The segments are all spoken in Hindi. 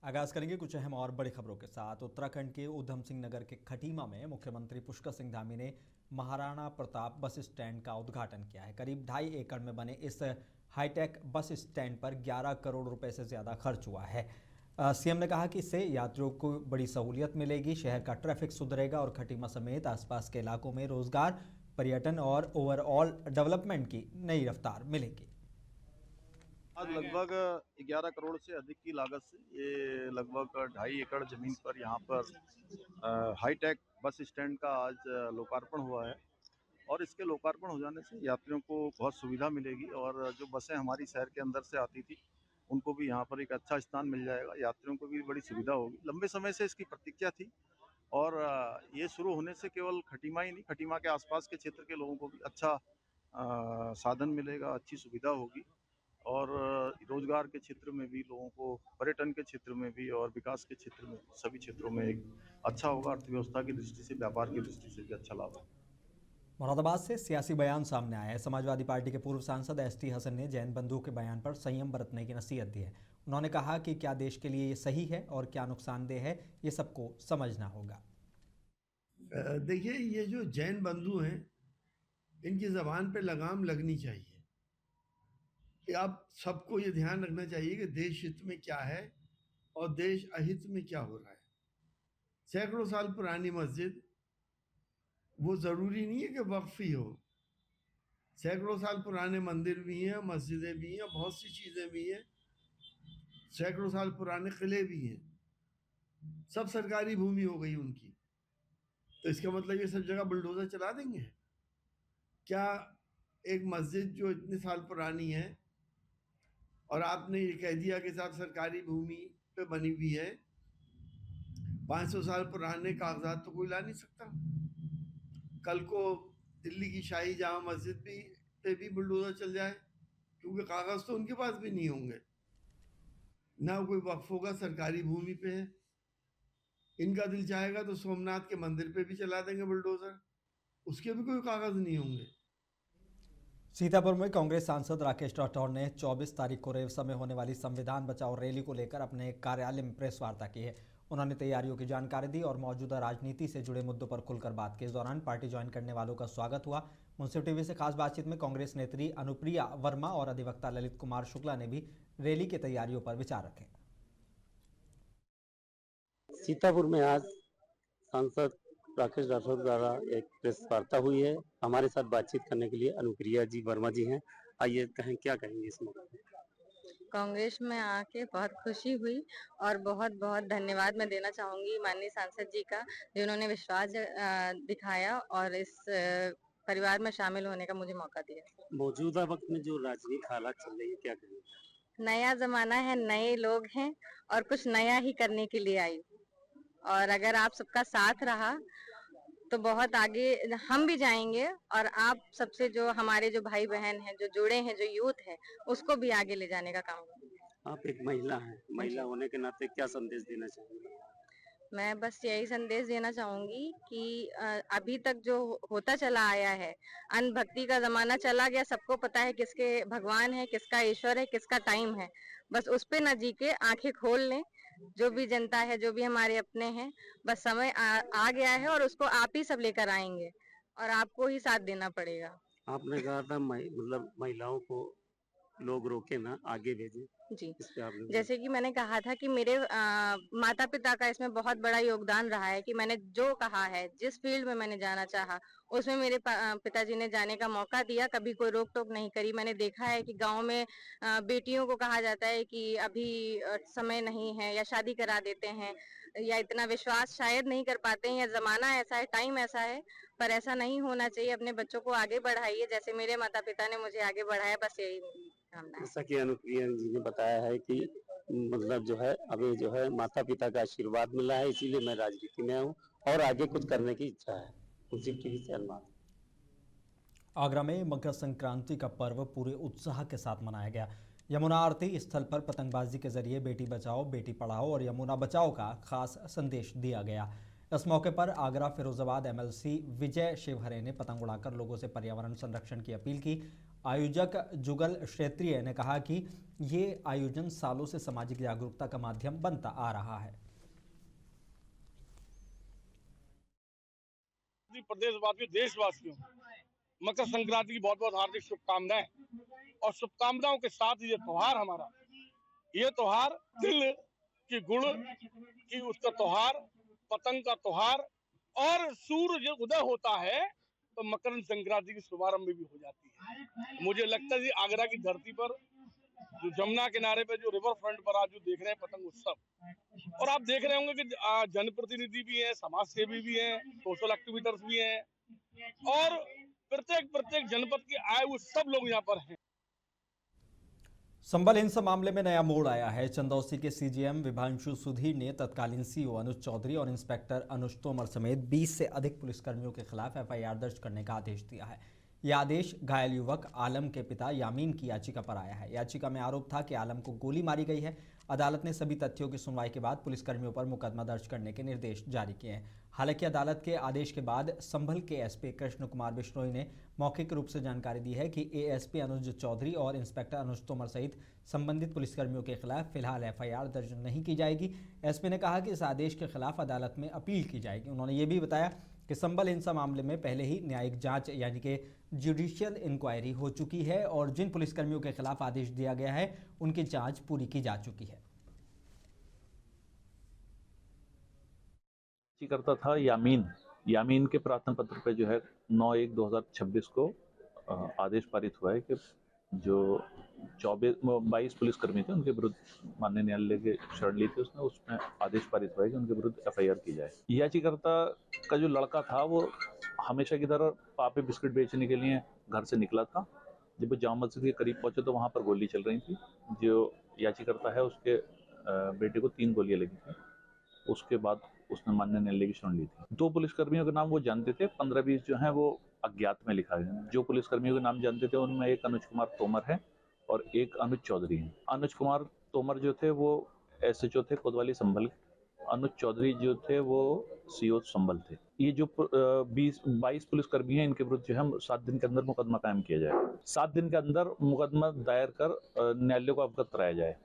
आगाज करेंगे कुछ अहम और बड़ी खबरों के साथ। उत्तराखंड के ऊधम सिंह नगर के खटीमा में मुख्यमंत्री पुष्कर सिंह धामी ने महाराणा प्रताप बस स्टैंड का उद्घाटन किया है। करीब 2.5 एकड़ में बने इस हाईटेक बस स्टैंड पर 11 करोड़ रुपए से ज्यादा खर्च हुआ है। सीएम ने कहा कि इससे यात्रियों को बड़ी सहूलियत मिलेगी, शहर का ट्रैफिक सुधरेगा और खटीमा समेत आसपास के इलाकों में रोजगार, पर्यटन और ओवरऑल डेवलपमेंट की नई रफ्तार मिलेगी। आज लगभग 11 करोड़ से अधिक की लागत से ये लगभग 2.5 एकड़ जमीन पर यहाँ पर हाईटेक बस स्टैंड का आज लोकार्पण हुआ है। और इसके लोकार्पण हो जाने से यात्रियों को बहुत सुविधा मिलेगी और जो बसें हमारी शहर के अंदर से आती थी उनको भी यहाँ पर एक अच्छा स्थान मिल जाएगा। यात्रियों को भी बड़ी सुविधा होगी। लंबे समय से इसकी प्रतीक्षा थी और ये शुरू होने से केवल खटीमा ही नहीं, खटीमा के आसपास के क्षेत्र के लोगों को भी अच्छा साधन मिलेगा, अच्छी सुविधा होगी। और रोजगार के क्षेत्र में भी लोगों को, पर्यटन के क्षेत्र में भी और विकास के क्षेत्र में, सभी क्षेत्रों में एक अच्छा होगा। अर्थव्यवस्था की दृष्टि से, व्यापार की दृष्टि से भी अच्छा लाभ होगा। मुरादाबाद से सियासी बयान सामने आया है। समाजवादी पार्टी के पूर्व सांसद एसटी हसन ने जैन बंधु के बयान पर संयम बरतने की नसीहत दी है। उन्होंने कहा कि क्या देश के लिए ये सही है और क्या नुकसानदेह है, ये सबको समझना होगा। देखिए, ये जो जैन बंधु हैं, इनकी जबान पे लगाम लगनी चाहिए कि आप सबको ये ध्यान रखना चाहिए कि देश हित में क्या है और देश अहित में क्या हो रहा है। सैकड़ों साल पुरानी मस्जिद, वो जरूरी नहीं है कि वक्फ ही हो। सैकड़ों साल पुराने मंदिर भी हैं, मस्जिदें भी हैं, बहुत सी चीजें भी हैं, सैकड़ों साल पुराने किले भी हैं, सब सरकारी भूमि हो गई उनकी। तो इसका मतलब ये सब जगह बुलडोजर चला देंगे क्या? एक मस्जिद जो इतने साल पुरानी है और आपने ये कह दिया कि साहब सरकारी भूमि पे बनी हुई है, 500 साल पुराने कागजात तो कोई ला नहीं सकता। कल को दिल्ली की शाही जामा मस्जिद पे भी बुलडोजर चल जाए, क्योंकि कागज तो उनके पास भी नहीं होंगे, ना कोई वक्फ होगा, सरकारी भूमि पे है। इनका दिल चाहेगा तो सोमनाथ के मंदिर पे भी चला देंगे बुलडोजर, उसके भी कोई कागज नहीं होंगे। सीतापुर में कांग्रेस सांसद राकेश राठौर ने 24 तारीख को रेवसा में होने वाली संविधान बचाओ रैली को लेकर अपने कार्यालय में प्रेस वार्ता की है। उन्होंने तैयारियों की जानकारी दी और मौजूदा राजनीति से जुड़े मुद्दों पर खुलकर बात की। इस दौरान पार्टी ज्वाइन करने वालों का स्वागत हुआ। मुंसिफ टीवी से खास बातचीत में कांग्रेस नेत्री अनुप्रिया वर्मा और अधिवक्ता ललित कुमार शुक्ला ने भी रैली की तैयारियों पर विचार रखे। सीतापुर में आज सांसद राकेश राठौर द्वारा एक प्रेस वार्ता हुई है। हमारे साथ बातचीत करने के लिए अनुप्रिया जी वर्मा जी हैं। आइए कहें, क्या कहेंगे इस मौके पे? कांग्रेस में आके बहुत खुशी हुई और बहुत बहुत धन्यवाद मैं देना चाहूंगी माननीय सांसद जी का, जिन्होंने विश्वास दिखाया और इस परिवार में शामिल होने का मुझे मौका दिया। मौजूदा वक्त में जो राजनीतिक हालात चल रही है, क्या कहेंगे? नया जमाना है, नए लोग हैं और कुछ नया ही करने के लिए आई। और अगर आप सबका साथ रहा तो बहुत आगे हम भी जाएंगे और आप सबसे जो हमारे जो भाई बहन हैं, जो जुड़े हैं, जो यूथ है, उसको भी आगे ले जाने का काम करेंगे। आप एक महिला हैं, महिला होने के नाते क्या संदेश देना चाहेंगे? मैं बस यही संदेश देना चाहूंगी कि अभी तक जो होता चला आया है, अन्न भक्ति का जमाना चला गया। सबको पता है किसके भगवान है, किसका ईश्वर है, किसका टाइम है। बस उस पे न जी के आंखें खोल लें। जो भी जनता है, जो भी हमारे अपने हैं, बस समय आ गया है और उसको आप ही सब लेकर आएंगे और आपको ही साथ देना पड़ेगा। आपने कहा था मतलब महिलाओं को लोग रोके ना, आगे भेजें। जी, इस पे आपने जैसे कि मैंने कहा था कि मेरे माता पिता का इसमें बहुत बड़ा योगदान रहा है कि मैंने जो कहा है, जिस फील्ड में मैंने जाना चाहा, उसमें मेरे पिताजी ने जाने का मौका दिया, कभी कोई रोक टोक नहीं करी। मैंने देखा है कि गांव में बेटियों को कहा जाता है कि अभी समय नहीं है, या शादी करा देते हैं, या इतना विश्वास शायद नहीं कर पाते हैं, या जमाना ऐसा है, टाइम ऐसा है। पर ऐसा नहीं होना चाहिए। अपने बच्चों को आगे बढ़ाइए, जैसे मेरे माता पिता ने मुझे आगे बढ़ाया। बस यही कामना है। जैसा कि अनुप्रिया जी ने बताया है कि मतलब जो है अभी जो है माता पिता का आशीर्वाद मिला है, इसीलिए मैं राजनीति में हूँ और आगे कुछ करने की इच्छा है। मुंसिफ टीवी से अनुमान। आगरा में मकर संक्रांति का पर्व पूरे उत्साह के साथ मनाया गया। यमुना आरती स्थल पर पतंगबाजी के जरिए बेटी बचाओ बेटी पढ़ाओ और यमुना बचाओ का खास संदेश दिया गया। इस मौके पर आगरा फिरोजाबाद एमएलसी विजय शिवहरे ने पतंग उड़ाकर लोगों से पर्यावरण संरक्षण की अपील की। आयोजक जुगल क्षेत्रीय ने कहा कि ये आयोजन सालों से सामाजिक जागरूकता का माध्यम बनता आ रहा है। प्रदेशवासियों, देशवासियों मकर संक्रांति की बहुत बहुत हार्दिक शुभकामनाएं। और शुभकामनाओं के साथ ये त्योहार हमारा, ये त्योहार तिल की गुड़ की उसका त्योहार, पतंग का त्योहार, और सूर्य जब उदय होता है तो मकर संक्रांति की शुभारंभ भी हो जाती है। मुझे लगता है कि आगरा की धरती पर जो जमुना किनारे पे जो रिवर फ्रंट पर आज जो देख रहे हैं पतंग उत्सव, और आप देख रहे होंगे कि जनप्रतिनिधि भी हैं, समाज सेवी भी हैं, सोशल एक्टिविटर्स भी हैं, और प्रत्येक जनपद के आए हुए सब लोग यहाँ पर हैं। संभल हिंसा मामले में नया मोड़ आया है। चंदौसी के सीजीएम विभांशु सुधीर ने तत्कालीन सीओ अनुज चौधरी और इंस्पेक्टर अनुज तोमर समेत 20 से अधिक पुलिसकर्मियों के खिलाफ एफआईआर दर्ज करने का आदेश दिया है। यह आदेश घायल युवक आलम के पिता यामीन की याचिका पर आया है। याचिका में आरोप था कि आलम को गोली मारी गई है। अदालत ने सभी तथ्यों की सुनवाई के बाद पुलिसकर्मियों पर मुकदमा दर्ज करने के निर्देश जारी किए हैं। हालांकि अदालत के आदेश के बाद संभल के एसपी कृष्ण कुमार बिश्नोई ने मौखिक रूप से जानकारी दी है कि एएसपी अनुज चौधरी और इंस्पेक्टर अनुज तोमर सहित संबंधित पुलिसकर्मियों के खिलाफ फिलहाल एफआईआर दर्ज नहीं की जाएगी। एसपी ने कहा कि इस आदेश के खिलाफ अदालत में अपील की जाएगी। उन्होंने ये भी बताया कि संभल हिंसा मामले में पहले ही न्यायिक जांच यानी कि जुडिशियल इंक्वायरी हो चुकी है और जिन पुलिसकर्मियों के खिलाफ आदेश दिया गया है उनकी जांच पूरी की जा चुकी है। करता था यामीन के प्रार्थना पत्र पे जो है 9/1/2026 को आदेश पारित हुआ है कि जो 22 पुलिसकर्मी थे उनके विरुद्ध माननीय न्यायालय के शरण ली थी, उसमें आदेश पारित हुआ है कि उनके विरुद्ध एफआईआर की जाए। याचिकाकर्ता का जो लड़का था वो हमेशा की तरह पापे बिस्किट बेचने के लिए घर से निकला था। जब वो जामा मस्जिद के करीब पहुंचे तो वहां पर गोली चल रही थी। जो याचिकाकर्ता है उसके बेटे को 3 गोलियां लगी थी। उसके बाद उसने माननीय न्यायालय की शरण ली थी। 2 पुलिसकर्मियों के नाम वो जानते थे, 15-20 जो हैं वो अज्ञात में लिखा है। जो पुलिसकर्मियों के नाम जानते थे उनमें एक अनुज कुमार तोमर है और एक अनुज चौधरी है। अनुज कुमार तोमर जो थे वो एसएचओ थे कोतवाली संभल। अनुज चौधरी जो थे वो सीओ संभल थे। ये जो 22 पुलिसकर्मी हैं इनके विरुद्ध जो है 7 दिन के अंदर मुकदमा कायम किया जाए। 7 दिन के अंदर मुकदमा दायर कर न्यायालय को अवगत कराया जाए।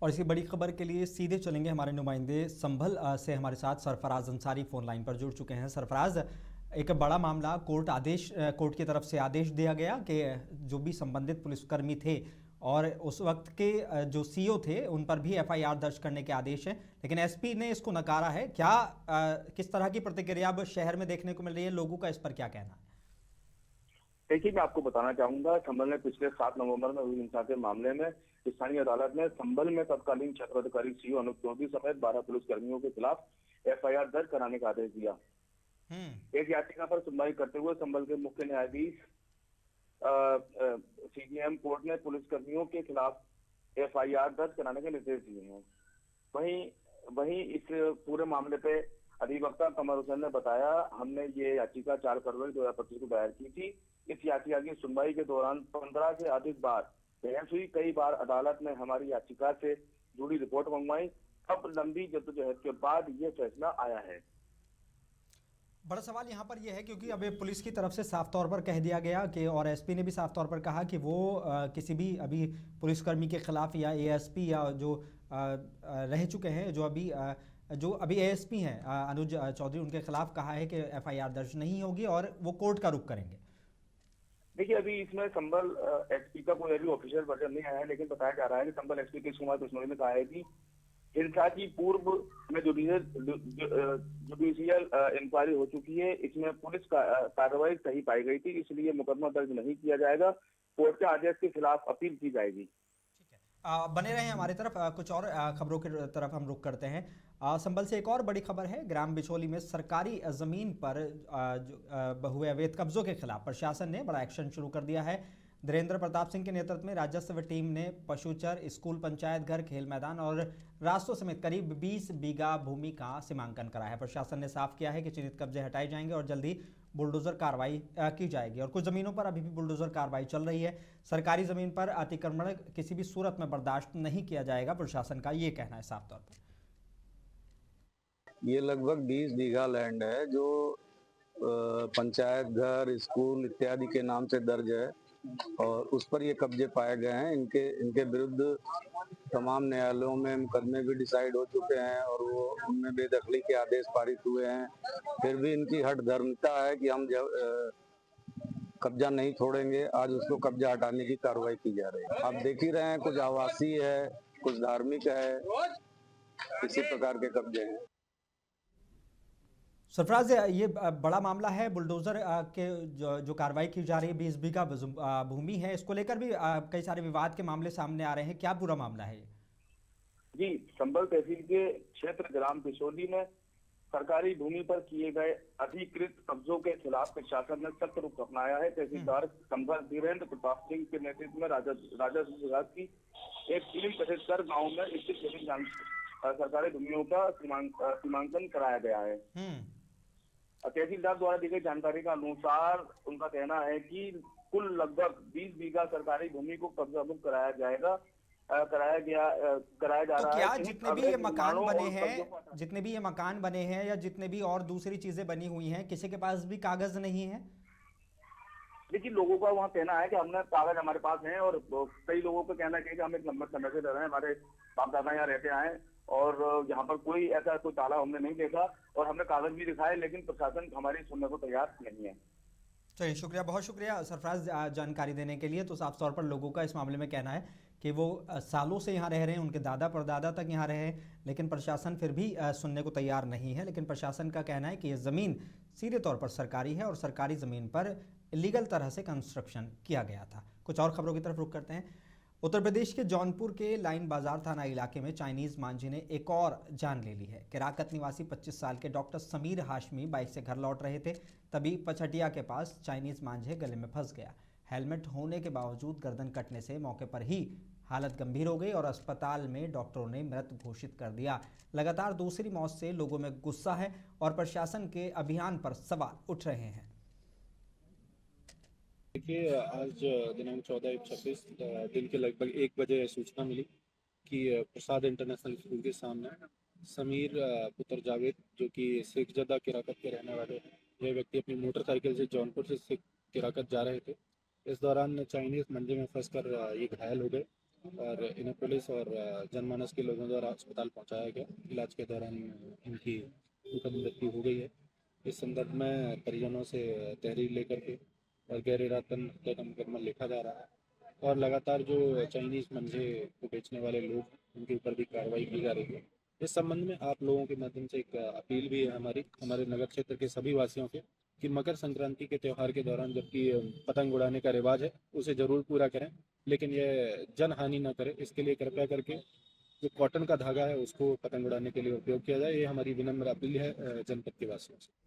और इसी बड़ी खबर के लिए सीधे चलेंगे हमारे नुमाइंदे संभल से हमारे साथ सरफराज अंसारी फोन लाइन पर जुड़ चुके हैं। सरफराज, एक बड़ा मामला कोर्ट की तरफ से आदेश दिया गया कि जो भी संबंधित पुलिसकर्मी थे और उस वक्त के जो सीओ थे उन पर भी एफआईआर दर्ज करने के आदेश हैं, लेकिन एसपी ने इसको नकारा है। क्या किस तरह की प्रतिक्रिया अब शहर में देखने को मिल रही है, लोगों का इस पर क्या कहना है? देखिए, मैं आपको बताना चाहूंगा, संभल में पिछले 7 नवंबर में हुई हिंसा के मामले में स्थानीय अदालत ने संभल में तत्कालीन क्षेत्राधिकारी सीओ अनुज चौधरी समेत 12 पुलिसकर्मियों के खिलाफ एफआईआर दर्ज कराने का आदेश दिया। एक याचिका पर सुनवाई करते हुए संभल के मुख्य न्यायाधीश सीजीएम कोर्ट ने पुलिसकर्मियों के खिलाफ एफआईआर दर्ज कराने के निर्देश दिए हैं। वहीं इस पूरे मामले पे अधिवक्ता कमर हुसैन ने बताया, हमने ये याचिका 4 फरवरी 2025 को दायर की थी। इस याचिका की सुनवाई के दौरान 15 से अधिक बार बहस हुई। कई बार अदालत ने हमारी याचिका से जुड़ी रिपोर्ट मंगवाई। अब लंबी जद्दोजहद के बाद ये फैसला आया है। बड़ा सवाल यहाँ पर यह है क्योंकि अब पुलिस की तरफ से साफ तौर पर कह दिया गया कि, और एसपी ने भी साफ तौर पर कहा कि वो किसी भी अभी पुलिसकर्मी के खिलाफ या एएसपी या जो रह चुके हैं जो अभी एएसपी हैं अनुज चौधरी, उनके खिलाफ कहा है कि एफआईआर दर्ज नहीं होगी और वो कोर्ट का रुख करेंगे। देखिए, अभी इसमें संभल एसपी का कोई अभी ऑफिशियल वर्जन नहीं आया है, लेकिन बताया जा रहा है कि संभल एसपी कृष्ण कुमार बिश्नोई ने कहा है कि हिंसा की पूर्व में जुडिशियल इंक्वायरी हो चुकी है, इसमें पुलिस कार्रवाई सही पाई गई थी, इसलिए मुकदमा दर्ज नहीं किया जाएगा। कोर्ट के आदेश के खिलाफ अपील की जाएगी। बने रहे हमारी तरफ, कुछ और खबरों की तरफ हम रुख करते हैं। संभल से एक और बड़ी खबर है। ग्राम बिचौली में सरकारी जमीन पर हुए अवैध कब्जों के खिलाफ प्रशासन ने बड़ा एक्शन शुरू कर दिया है। धीरेन्द्र प्रताप सिंह के नेतृत्व में राजस्व टीम ने पशुचर, स्कूल, पंचायत घर, खेल मैदान और रास्तों समेत करीब 20 बीघा भूमि का सीमांकन करा है। प्रशासन ने साफ किया है कि चिन्हित कब्जे हटाए जाएंगे और जल्दी बुलडोजर कार्रवाई की जाएगी। और कुछ जमीनों पर अभी भी बुलडोजर कार्रवाई चल रही है। सरकारी जमीन पर अतिक्रमण किसी भी सूरत में बर्दाश्त नहीं किया जाएगा, प्रशासन का ये कहना है साफ तौर पर। ये लगभग 20 बीघा लैंड है जो पंचायत घर, स्कूल इत्यादि के नाम से दर्ज है और उस पर ये कब्जे पाए गए हैं। इनके विरुद्ध तमाम न्यायालयों में मुकदमे भी डिसाइड हो चुके हैं और वो उनमें बेदखली के आदेश पारित हुए हैं। फिर भी इनकी हठ धर्मता है कि हम जब कब्जा नहीं छोड़ेंगे। आज उसको कब्जा हटाने की कार्रवाई की जा रही है। आप देख ही रहे हैं, कुछ आवासीय है, कुछ धार्मिक है, इसी प्रकार के कब्जे हैं। सरफराज, ये बड़ा मामला है। बुलडोजर के जो कार्रवाई की जा रही है, 20 बीघा भूमि है, इसको लेकर भी कई सारे विवाद के मामले सामने आ रहे हैं। क्या पूरा मामला है ये? जी, संभल तहसील के क्षेत्र ग्राम पिशोली में सरकारी भूमि पर किए गए अधिकृत कब्जों के खिलाफ प्रशासन ने सख्त रुख अपनाया है। तहसीलदार संभल धीरेन्द्र प्रताप सिंह के नेतृत्व में राजस्व विभाग की एक टीम गठित कर गाँव में स्थित सरकारी भूमियों का सीमांकन कराया गया है। तहसीलदार द्वारा दी गई जानकारी के अनुसार उनका कहना है कि कुल लगभग 20 बीघा सरकारी भूमि को कब्जा मुक्त कराया जा रहा क्या है। जितने भी ये मकान बने हैं, या जितने भी और दूसरी चीजें बनी हुई हैं, किसी के पास भी कागज नहीं है? देखिए, लोगों का वहाँ कहना है कि हमने कागज हमारे पास हैं और कई लोगों का कहना है कि हम एक लंबे समय से रह रहे हैं, हमारे बाप दादा यहाँ रहते आए और यहाँ पर कोई ऐसा कोई ताला हमने नहीं देखा और हमने कागज भी दिखाए, लेकिन प्रशासन हमारी सुनने को तैयार नहीं है। चलिए, शुक्रिया, बहुत शुक्रिया सरफराज जानकारी देने के लिए। तो साफ तौर पर लोगों का इस मामले में कहना है कि वो सालों से यहाँ रह रहे हैं, उनके दादा परदादा तक यहाँ रहे हैं, लेकिन प्रशासन फिर भी सुनने को तैयार नहीं है। लेकिन प्रशासन का कहना है कि ये ज़मीन सीधे तौर पर सरकारी है और सरकारी ज़मीन पर इलीगल तरह से कंस्ट्रक्शन किया गया था। कुछ और खबरों की तरफ रुख करते हैं। उत्तर प्रदेश के जौनपुर के लाइन बाजार थाना इलाके में चाइनीज़ मांझे ने एक और जान ले ली है। केराकत निवासी 25 साल के डॉक्टर समीर हाशमी बाइक से घर लौट रहे थे, तभी पचटिया के पास चाइनीज़ मांझे गले में फंस गया। हेलमेट होने के बावजूद गर्दन कटने से मौके पर ही हालत गंभीर हो गई और अस्पताल में डॉक्टरों ने मृत घोषित कर दिया। लगातार दूसरी मौत से लोगों में गुस्सा है और प्रशासन के अभियान पर सवाल उठ रहे हैं। देखिए, आज दिनांक 14/26 दिन के लगभग 1 बजे सूचना मिली कि प्रसाद इंटरनेशनल स्कूल के सामने समीर पुत्र जावेद, जो कि शेखजदा केराकत के रहने वाले, यह व्यक्ति अपनी मोटरसाइकिल से जौनपुर से केराकत जा रहे थे। इस दौरान चाइनीज़ मंजे में फंसकर ये घायल हो गए और इन्हें पुलिस और जनमानस के लोगों द्वारा अस्पताल पहुंचाया गया। इलाज के दौरान इनकी दुखद मृत्यु हो गई है। इस संदर्भ में परिजनों से तहरीर लेकर के और गैर इरादतन हत्या का मुकदमा लिखा जा रहा है और लगातार जो चाइनीज़ मंजे को बेचने वाले लोग, उनके ऊपर भी कार्रवाई की जा रही है। इस संबंध में आप लोगों के माध्यम से एक अपील भी है हमारे नगर क्षेत्र के सभी वासियों के कि मकर संक्रांति के त्यौहार के दौरान जबकि पतंग उड़ाने का रिवाज है, उसे ज़रूर पूरा करें, लेकिन यह जनहानि न करे। इसके लिए कृपया करके जो कॉटन का धागा है उसको पतंग उड़ाने के लिए उपयोग किया जाए। ये हमारी विनम्र अपील है जनपद के वासियों से।